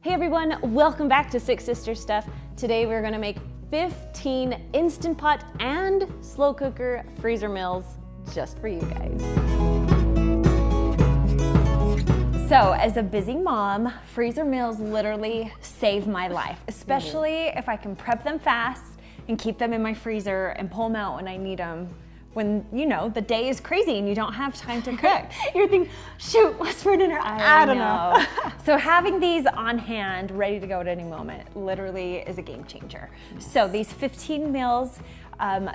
Hey everyone, welcome back to Six Sisters Stuff. Today we're gonna make 15 Instant Pot and slow cooker freezer meals just for you guys. So as a busy mom, freezer meals literally save my life, especially if I can prep them fast and keep them in my freezer and pull them out when I need them. When, you know, the day is crazy and you don't have time to cook. You're thinking, shoot, what's for dinner? I don't know. So having these on hand, ready to go at any moment, literally is a game changer. So these 15 meals,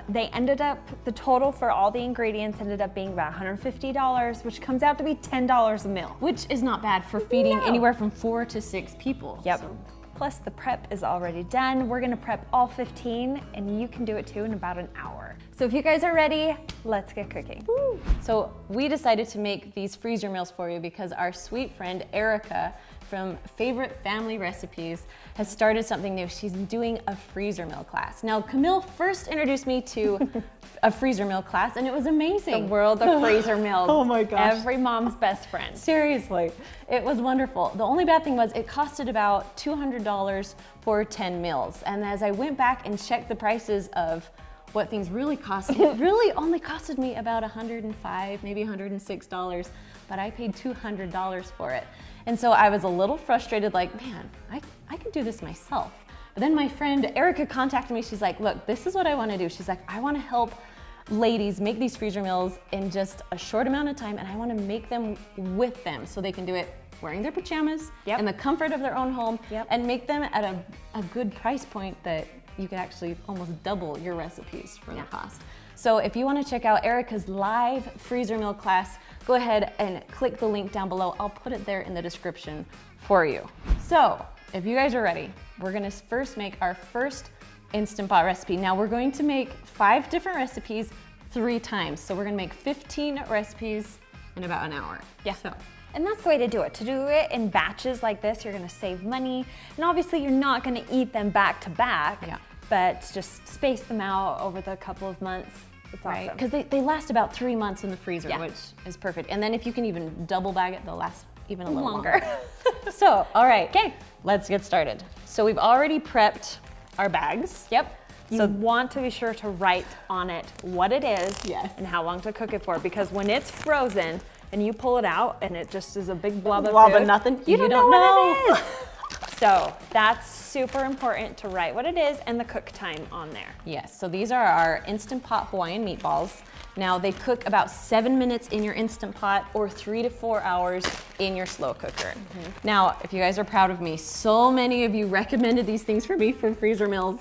they ended up, the total for all the ingredients ended up being about $150, which comes out to be $10 a meal. Which is not bad for feeding anywhere from 4 to 6 people. Yep. So. Plus the prep is already done. We're gonna prep all 15 and you can do it too in about an hour. So if you guys are ready, let's get cooking. Woo. So we decided to make these freezer meals for you because our sweet friend Erica from Favorite Family Recipes has started something new. She's doing a freezer meal class. Now Camille first introduced me to a freezer meal class and it was amazing. The world of freezer meals. Oh my gosh. Every mom's best friend. Seriously, it was wonderful. The only bad thing was it costed about $200 for 10 meals. And as I went back and checked the prices of what things really cost, it really only costed me about $105, maybe $106, but I paid $200 for it. And so I was a little frustrated, like, man, I can do this myself. But then my friend Erica contacted me. She's like, look, this is what I want to do. She's like, I want to help ladies make these freezer meals in just a short amount of time, and I want to make them with them so they can do it wearing their pajamas in the comfort of their own home and make them at a good price point that you can actually almost double your recipes for the cost. So if you want to check out Erica's live freezer meal class, go ahead and click the link down below. I'll put it there in the description for you. So if you guys are ready, we're gonna first make our first Instant Pot recipe. Now we're going to make 5 different recipes 3 times. So we're gonna make 15 recipes in about an hour. Yeah. So. And that's the way to do it. To do it in batches like this, you're gonna save money. And obviously you're not gonna eat them back to back, but just space them out over the couple of months. It's awesome. Because they last about 3 months in the freezer, which is perfect. And then if you can even double bag it, they'll last even a little longer. So, all right, let's get started. So we've already prepped our bags. Yep. You want to be sure to write on it what it is and how long to cook it for, because when it's frozen and you pull it out and it just is a big blob of nothing, you don't know what it is. So that's super important to write what it is and the cook time on there. Yes, so these are our Instant Pot Hawaiian meatballs. Now they cook about 7 minutes in your Instant Pot or 3 to 4 hours in your slow cooker. Now, if you guys are proud of me, so many of you recommended these things for me for freezer meals.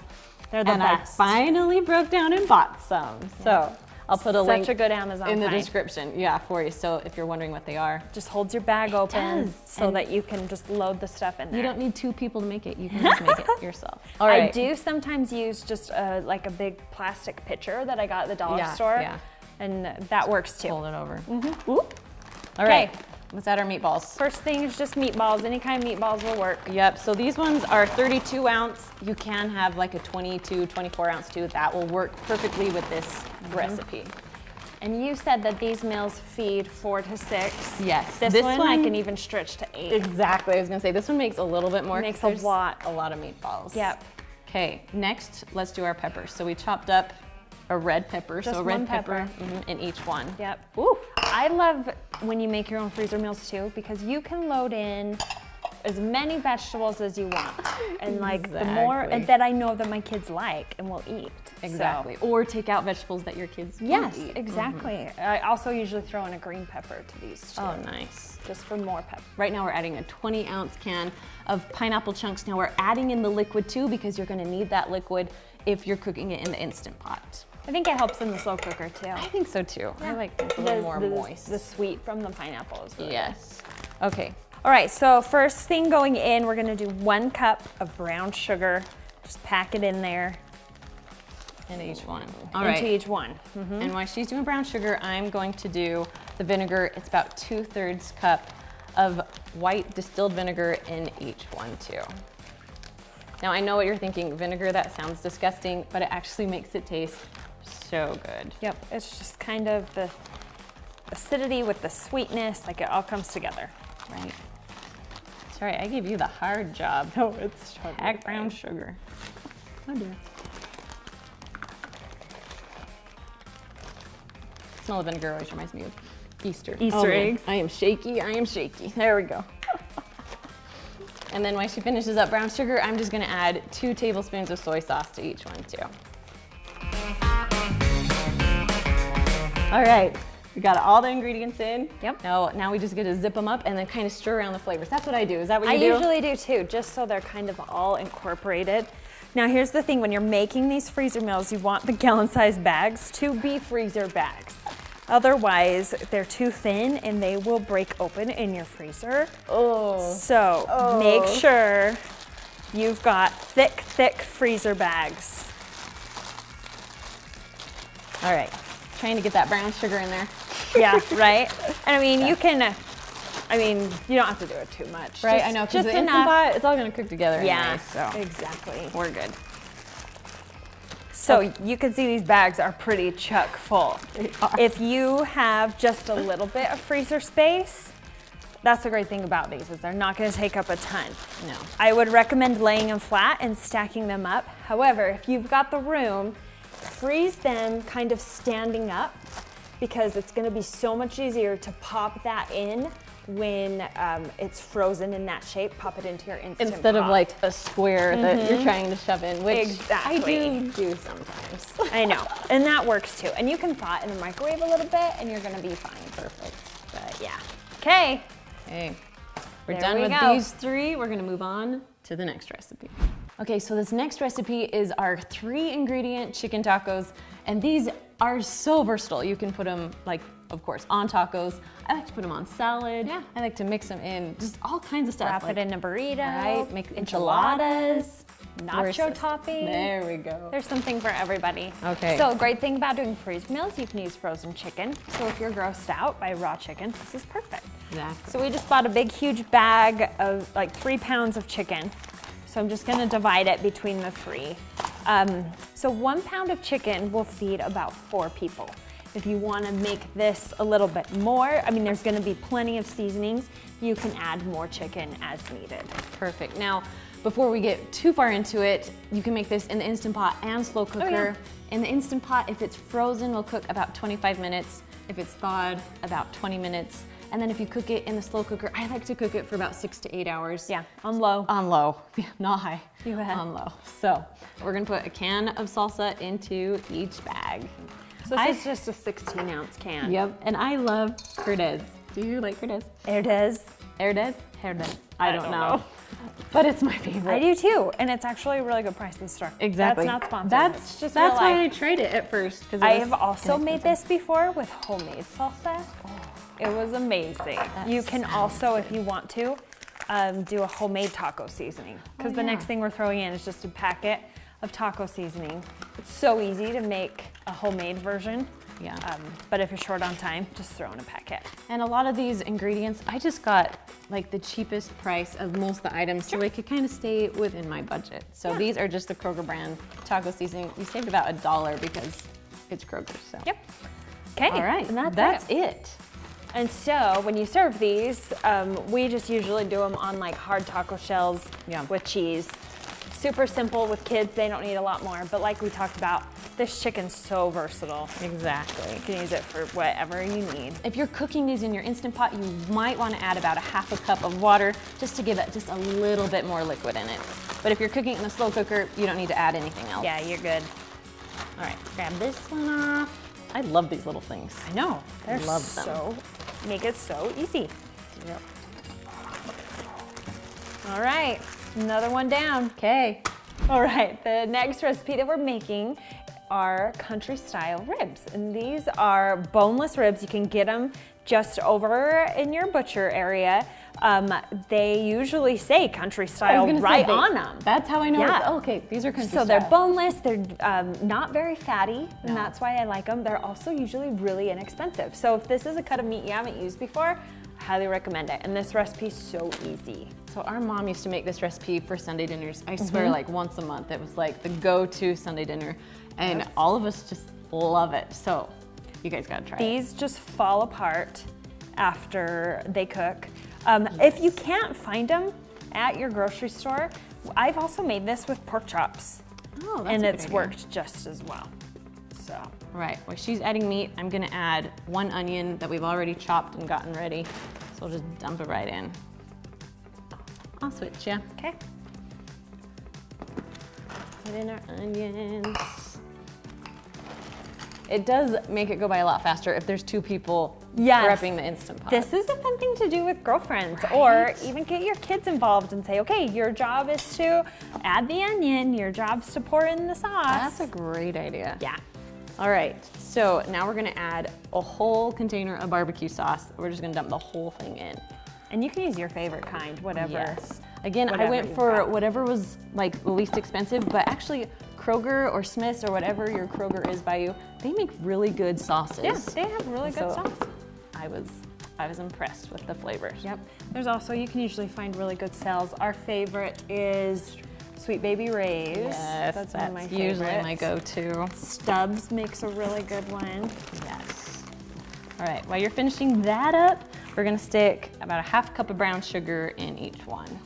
They're the best. I finally broke down and bought some. So I'll put a link Such a good Amazon in the find. description for you. So if you're wondering what they are. Just holds your bag open so that you can just load the stuff in there. You don't need 2 people to make it. You can just make it yourself. All right. I do sometimes use just like a big plastic pitcher that I got at the dollar store. And that works too. Fold it over. All right. Let's add our meatballs. First thing is just meatballs. Any kind of meatballs will work. Yep, so these ones are 32 ounce. You can have like a 22, 24 ounce too. That will work perfectly with this recipe. And you said that these meals feed 4 to 6. Yes. This one I can even stretch to 8. Exactly, I was gonna say this one makes a little bit more. Makes a lot of meatballs. Yep. Okay, next let's do our peppers. So we chopped up a red pepper, just so a red pepper in each one. Yep. Ooh. I love when you make your own freezer meals too, because you can load in as many vegetables as you want. And like the more that I know that my kids like and will eat. Exactly. So. Or take out vegetables that your kids won't eat. Exactly. I also usually throw in a green pepper to these too. Oh, nice. Just for more pepper. Right now we're adding a 20 ounce can of pineapple chunks. Now we're adding in the liquid too, because you're gonna need that liquid if you're cooking it in the Instant Pot. I think it helps in the slow cooker too. I think so too. I like it a little more moist. The sweet from the pineapple is really good. Okay. All right, so first thing going in, we're gonna do 1 cup of brown sugar. Just pack it in there. Into each one. Into each one. And while she's doing brown sugar, I'm going to do the vinegar. It's about 2/3 cup of white distilled vinegar in each one too. Now I know what you're thinking, vinegar, that sounds disgusting, but it actually makes it taste so good. Yep, it's just kind of the acidity with the sweetness, like it all comes together. Right. Sorry, I gave you the hard job. No, it's Pack brown sugar. Oh dear. Smell of vinegar always reminds me of Easter. Easter eggs. I am shaky, I am shaky. There we go. And then when she finishes up brown sugar, I'm just gonna add 2 tablespoons of soy sauce to each one too. All right, we got all the ingredients in. Yep. Now we just get to zip them up and then kind of stir around the flavors. That's what I do. Is that what you I do? usually do too, just so they're kind of all incorporated. Now here's the thing, when you're making these freezer meals, you want the gallon-sized bags to be freezer bags. Otherwise, they're too thin and they will break open in your freezer. Oh. So make sure you've got thick, thick freezer bags. All right, trying to get that brown sugar in there. Yeah, right? And I mean, you can, you don't have to do it too much. Right, I know, because the Instant Pot, it's all gonna cook together Yeah, anyway, so exactly. we're good. So you can see these bags are pretty chock full. If you have just a little bit of freezer space, that's the great thing about these, is they're not gonna take up a ton. No. I would recommend laying them flat and stacking them up. However, if you've got the room, freeze them kind of standing up, because it's gonna be so much easier to pop that in when it's frozen in that shape. Pop it into your Instant Instead of Pot. like a square that you're trying to shove in, which Exactly. I do sometimes. I know, and that works too. And you can thaw it in the microwave a little bit and you're gonna be fine. Perfect. But yeah. Okay. Okay, we're There done we with go. these 3. We're gonna move on to the next recipe. Okay, so this next recipe is our 3-ingredient chicken tacos, and these are so versatile. You can put them, like, of course, on tacos. I like to put them on salad. Yeah. I like to mix them in, just all kinds of stuff. Wrap like, it in a burrito. Right, make enchiladas, nacho Where's- topping. There we go. There's something for everybody. Okay. So a great thing about doing freeze meals, you can use frozen chicken. So if you're grossed out by raw chicken, this is perfect. Exactly. So we just bought a big, huge bag of like 3 pounds of chicken. So I'm just gonna divide it between the 3. So 1 pound of chicken will feed about 4 people. If you wanna make this a little bit more, I mean, there's gonna be plenty of seasonings. You can add more chicken as needed. Perfect. Now, before we get too far into it, you can make this in the Instant Pot and slow cooker. In the Instant Pot, if it's frozen, will cook about 25 minutes. If it's thawed, about 20 minutes. And then if you cook it in the slow cooker, I like to cook it for about 6 to 8 hours. Yeah, on low. On low, yeah, not high. You have. On low. So we're gonna put a can of salsa into each bag. So this is just a 16-ounce can. Yep, and I love Herdez. Do you like Herdez? Herdez. Herdez? Herdez. I don't know. But it's my favorite. I do too, and it's actually a really good price in the store. Exactly. That's not sponsored. That's just that's real why I life. tried it at first. I have also made this before with homemade salsa. It was amazing. You can also, if you want to, do a homemade taco seasoning, because the next thing we're throwing in is just a packet of taco seasoning. It's so easy to make a homemade version. Yeah. But if you're short on time, just throw in a packet. And a lot of these ingredients, I just got like the cheapest price of most of the items, so I could kind of stay within my budget. So these are just the Kroger brand taco seasoning. We saved about $1 because it's Kroger. So. Yep. Okay. All right. And that's it. And so when you serve these, we just usually do them on like hard taco shells with cheese. Super simple with kids, they don't need a lot more. But like we talked about, this chicken's so versatile. Exactly. You can use it for whatever you need. If you're cooking these in your Instant Pot, you might want to add about a half a cup of water just to give it just a little bit more liquid in it. But if you're cooking it in a slow cooker, you don't need to add anything else. Yeah, you're good. All right, grab this one off. I love these little things. I know. They're love them. so, make it so easy. Yep. All right, another one down. Okay. All right, the next recipe that we're making are country style ribs. And these are boneless ribs. You can get them just over in your butcher area. They usually say country style right on them. That's how I know. Yeah. Oh, okay, these are country So style. they're boneless, they're not very fatty, and that's why I like them. They're also usually really inexpensive. So if this is a cut of meat you haven't used before, I highly recommend it. And this recipe's so easy. So our mom used to make this recipe for Sunday dinners. I swear, like once a month. It was like the go-to Sunday dinner, and all of us just love it. So you guys gotta try it. These just fall apart after they cook. If you can't find them, at your grocery store. I've also made this with pork chops. Oh, that's and a good it's idea. worked just as well. So, All right, while she's adding meat, I'm gonna add 1 onion that we've already chopped and gotten ready. So we'll just dump it right in. I'll switch, yeah. okay. Put in our onions. It does make it go by a lot faster if there's 2 people prepping the Instant Pot. This is a fun thing to do with girlfriends, or even get your kids involved and say, okay, your job is to add the onion, your job's to pour in the sauce. That's a great idea. Yeah. All right, so now we're gonna add a whole container of barbecue sauce. We're just gonna dump the whole thing in. And you can use your favorite kind, whatever. Yes. Again, I whatever went you've for got. whatever was like the least expensive, but actually Kroger or Smith's or whatever your Kroger is by you, they make really good sauces. Yeah, they have really good So sauce. I was impressed with the flavors. Yep. There's also, you can usually find really good sales. Our favorite is Sweet Baby Ray's. Yes, that's one of my favorites. usually my go-to. Stubbs makes a really good one. Yes. All right, while you're finishing that up, we're gonna stick about a 1/2 cup of brown sugar in each one.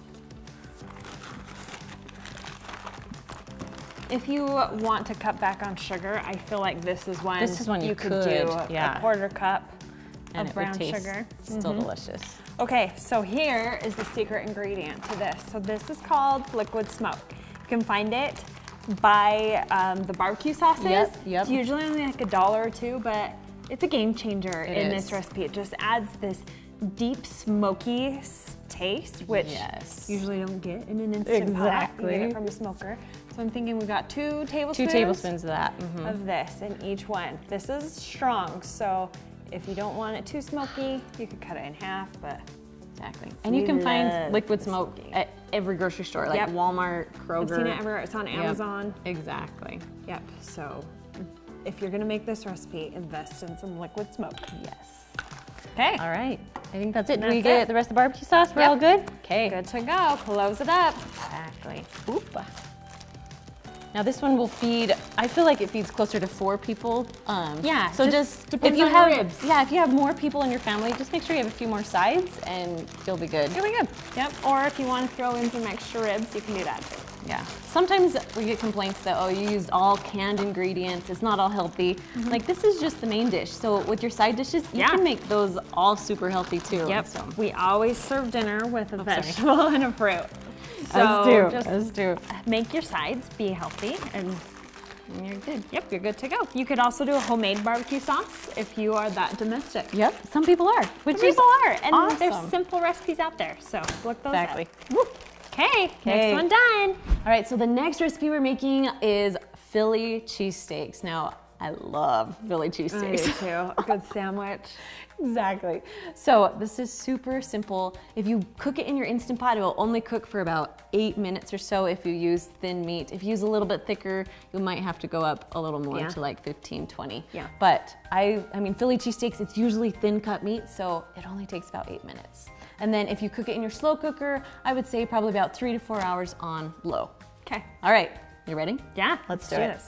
If you want to cut back on sugar, I feel like this is one you could could, do yeah. a 1/4 cup And of it would brown taste sugar. still delicious. Okay, so here is the secret ingredient to this. So this is called liquid smoke. You can find it by the barbecue sauces. Yep. It's usually only like $1 or $2, but it's a game changer in is. this recipe. It just adds this deep smoky taste, which Yes. you usually don't get in an Instant Pot. You Exactly. get it from a smoker. So I'm thinking we've got 2 tablespoons. 2 tablespoons of that. Mhm. Of this in each one. This is strong, so if you don't want it too smoky, you could cut it in half, but Exactly. And you can find love liquid the smoke smoky. at every grocery store, like Yep. Walmart, Kroger. I've seen it everywhere. It's on Yep. Amazon. Exactly. Yep, so if you're gonna make this recipe, invest in some liquid smoke. Yes. Okay, All right. I think that's it. Do That's we get it. the rest of the barbecue sauce? We're Yep. all good? Okay. good to go. Close it up. Exactly. Oop. Now this one will feed, I feel like it feeds closer to 4 people. Yeah, So just if depends you on your have, ribs. yeah, if you have more people in your family, just make sure you have a few more sides and you'll be good. Here we go. Yep, or if you want to throw in some extra ribs, you can do that too. Yeah. Sometimes we get complaints that, oh, you used all canned ingredients. It's not all healthy. Like this is just the main dish. So with your side dishes, you Yeah. can make those all super healthy too. Yep, So. we always serve dinner with a sorry. vegetable and a fruit. So Us too. make your sides be healthy and And you're good. yep, you're good to go. You could also do a homemade barbecue sauce if you are that domestic. Yep. Some people are. Which Some is people are, and awesome. there's simple recipes out there, so look those Exactly. up. Woo. Okay, next one done. All right, so the next recipe we're making is Philly cheesesteaks. Now, I love Philly I do cheesesteaks. too. A good sandwich. Exactly. So this is super simple. If you cook it in your Instant Pot, it will only cook for about 8 minutes or so if you use thin meat. If you use a little bit thicker, you might have to go up a little more Yeah. to like 15, 20. Yeah. But I mean, Philly cheesesteaks, it's usually thin cut meat, so it only takes about 8 minutes. And then if you cook it in your slow cooker, I would say probably about 3 to 4 hours on low. Okay. All right, you ready? Yeah, Let's do do it. this.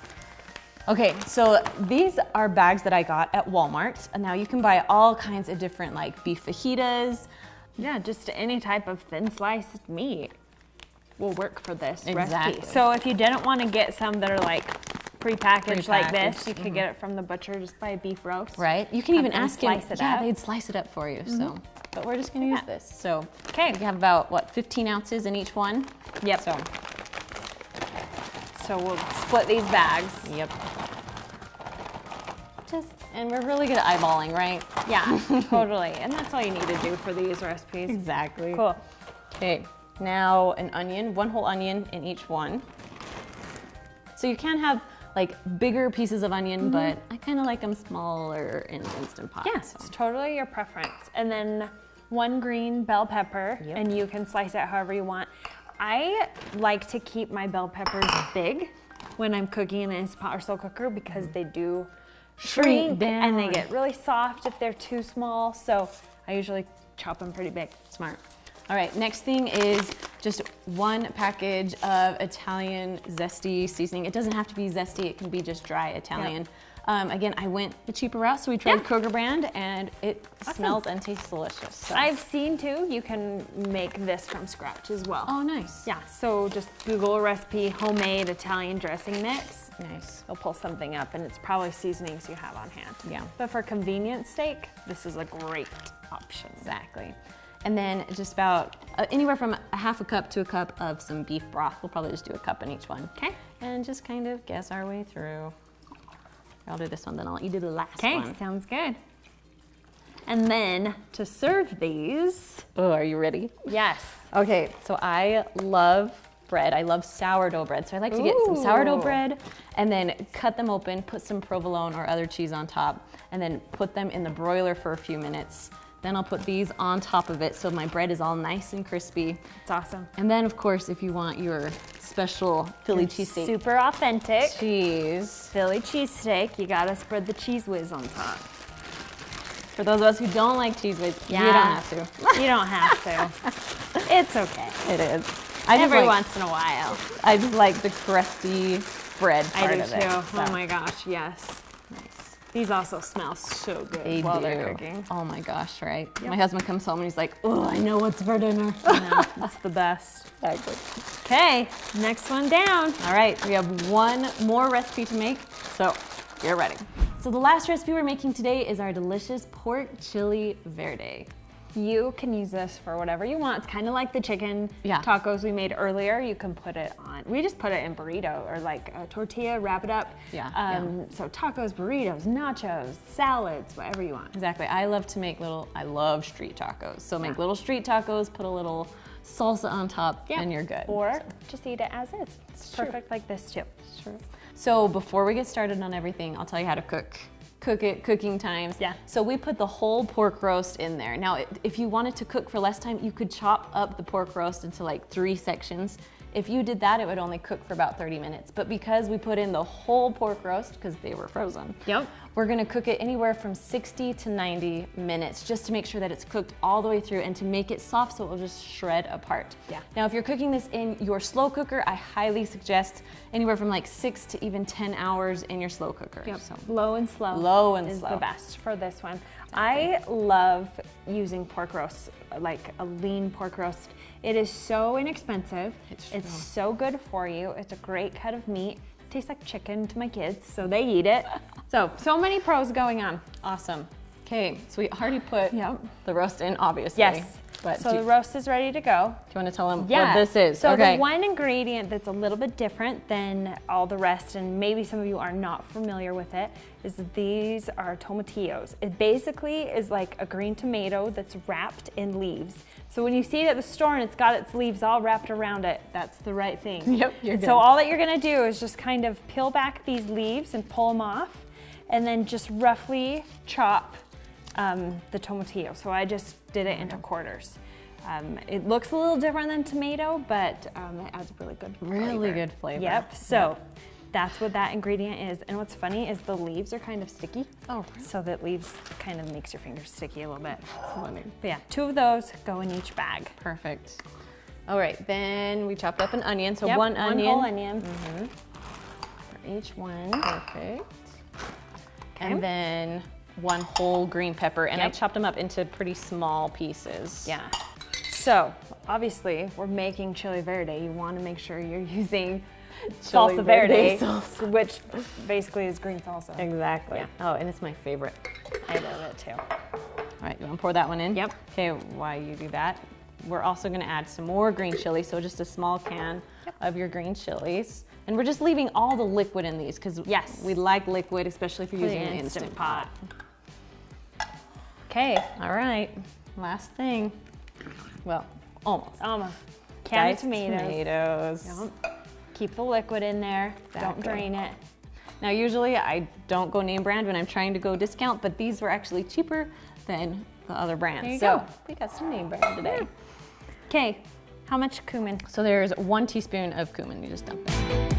Okay, so these are bags that I got at Walmart. And now you can buy all kinds of different like beef fajitas. Yeah, just any type of thin sliced meat will work for this Exactly. recipe. So if you didn't want to get some that are like prepackaged like this, Prepackaged, you could get it from the butcher, just buy a beef roast. Right? You can even them ask them. slice it Yeah, up. they'd slice it up for you. So, but we're just gonna use this. So, Okay. we have about what 15 ounces in each one. Yep. So we'll split these bags. Yep. And we're really good at eyeballing, right? Yeah, totally. And that's all you need to do for these recipes. Exactly. Cool. Okay, now an onion, 1 whole onion in each one. So you can have like bigger pieces of onion, but I kind of like them smaller in Instant Pot. Yeah, so. it's totally your preference. And then 1 green bell pepper, Yep. and you can slice it however you want. I like to keep my bell peppers big when I'm cooking in an Instant Pot or slow cooker because they do shrink and they down. get really soft if they're too small. So I usually chop them pretty big. Smart. All right, next thing is just 1 package of Italian zesty seasoning. It doesn't have to be zesty, it can be just dry Italian. Again, I went the cheaper route, so we tried Kroger brand, and it smells and tastes delicious. So. I've seen too, you can make this from scratch as well. Oh, nice. Yeah, so just Google a recipe, homemade Italian dressing mix. Nice. It'll pull something up, and it's probably seasonings you have on hand. Yeah. But for convenience sake, this is a great option. Exactly. And then just about anywhere from a half a cup to a cup of some beef broth. We'll probably just do a cup in each one. Okay. And just kind of guess our way through. I'll do this one, then I'll let you do the last one. Okay, sounds good. And then to serve these. Oh, are you ready? Yes. Okay, so I love bread. I love sourdough bread. So I like to get some sourdough bread and then cut them open, put some provolone or other cheese on top, and then put them in the broiler for a few minutes. Then I'll put these on top of it so my bread is all nice and crispy. It's awesome. And then, of course, if you want your special Philly cheesesteak Super authentic cheese. Philly cheesesteak, you gotta spread the cheese whiz on top. For those of us who don't like cheese whiz, you don't have to. You don't have to. It's okay. It is. Every once in a while. I just like the crusty bread part I do of too. it. So. Oh my gosh, yes. Nice. These also smell so good while they're cooking. Oh my gosh, right? Yep. My husband comes home and he's like, oh, I know what's for dinner. That's the best. Exactly. Okay, next one down. All right, we have one more recipe to make, so get ready. So the last recipe we're making today is our delicious pork chili verde. You can use this for whatever you want. It's kind of like the chicken tacos we made earlier. You can put it on, we just put it in burrito or like a tortilla, wrap it up. So tacos, burritos, nachos, salads, whatever you want. Exactly. I love to make I love street tacos. So make little street tacos, put a little salsa on top, and you're good. Or just eat it as is. It's perfect like this too. True. So before we get started on everything, I'll tell you how to cook. Cooking times. Yeah. So we put the whole pork roast in there. Now, if you wanted to cook for less time, you could chop up the pork roast into like 3 sections. If you did that, it would only cook for about 30 minutes. But because we put in the whole pork roast, because they were frozen, we're gonna cook it anywhere from 60 to 90 minutes just to make sure that it's cooked all the way through and to make it soft so it will just shred apart. Yeah. Now, if you're cooking this in your slow cooker, I highly suggest anywhere from like 6 to even 10 hours in your slow cooker. Yep. So low and slow. Low and is slow. the best for this one. I love using pork roast, like a lean pork roast. It is so inexpensive. It's so good for you. It's a great cut of meat. Tastes like chicken to my kids, so they eat it. So many pros going on. Awesome. Okay, so we already put the roast in, obviously. Yes. But so the roast is ready to go. Do you want to tell them what this is? So the one ingredient that's a little bit different than all the rest, and maybe some of you are not familiar with it, is that these are tomatillos. It basically is like a green tomato that's wrapped in leaves. So when you see it at the store and it's got its leaves all wrapped around it, that's the right thing. Yep, you're good. So all that you're gonna do is just kind of peel back these leaves and pull them off, and then just roughly chop the tomatillo. So I just did it into quarters. It looks a little different than tomato, but it adds really good flavor. Really good flavor. Yep, so that's what that ingredient is. And what's funny is the leaves are kind of sticky. Oh. So that leaves kind of makes your fingers sticky a little bit. That's funny. But yeah, 2 of those go in each bag. Perfect. All right, then we chopped up an onion. So yep, one onion. One whole onion. For each one. Perfect. Okay. And then 1 whole green pepper, and I chopped them up into pretty small pieces. Yeah. So obviously we're making chili verde. You want to make sure you're using salsa verde, which basically is green salsa. Exactly. Yeah. Oh, and it's my favorite. I love it too. All right, you want to pour that one in? Yep. Okay, while you do that, we're also going to add some more green chili, so just a small can of your green chilies. And we're just leaving all the liquid in these because we like liquid, especially if you're using an Instant Pot. Okay. All right, last thing. Well, almost. Almost. Can of tomatoes. Yep. Keep the liquid in there. Don't drain it. Now, usually I don't go name brand when I'm trying to go discount, but these were actually cheaper than the other brands. There you go. go. We got some name brand today. Okay. How much cumin? So there's 1 teaspoon of cumin. You just dump it.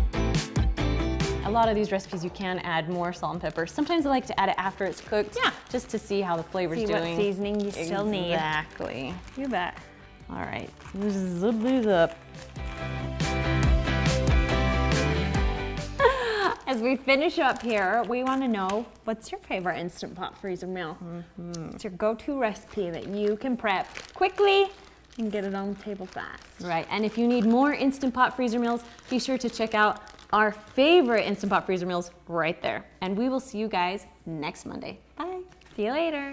A lot of these recipes you can add more salt and pepper. Sometimes I like to add it after it's cooked. Yeah. Just to see how the flavor's doing. See what seasoning you still need. Exactly. You bet. All right. Zip these up. As as we finish up here, we want to know, what's your favorite Instant Pot freezer meal? It's your go-to recipe that you can prep quickly and get it on the table fast. Right, and if you need more Instant Pot freezer meals, be sure to check out our favorite Instant Pot freezer meals right there. And we will see you guys next Monday. Bye. See you later.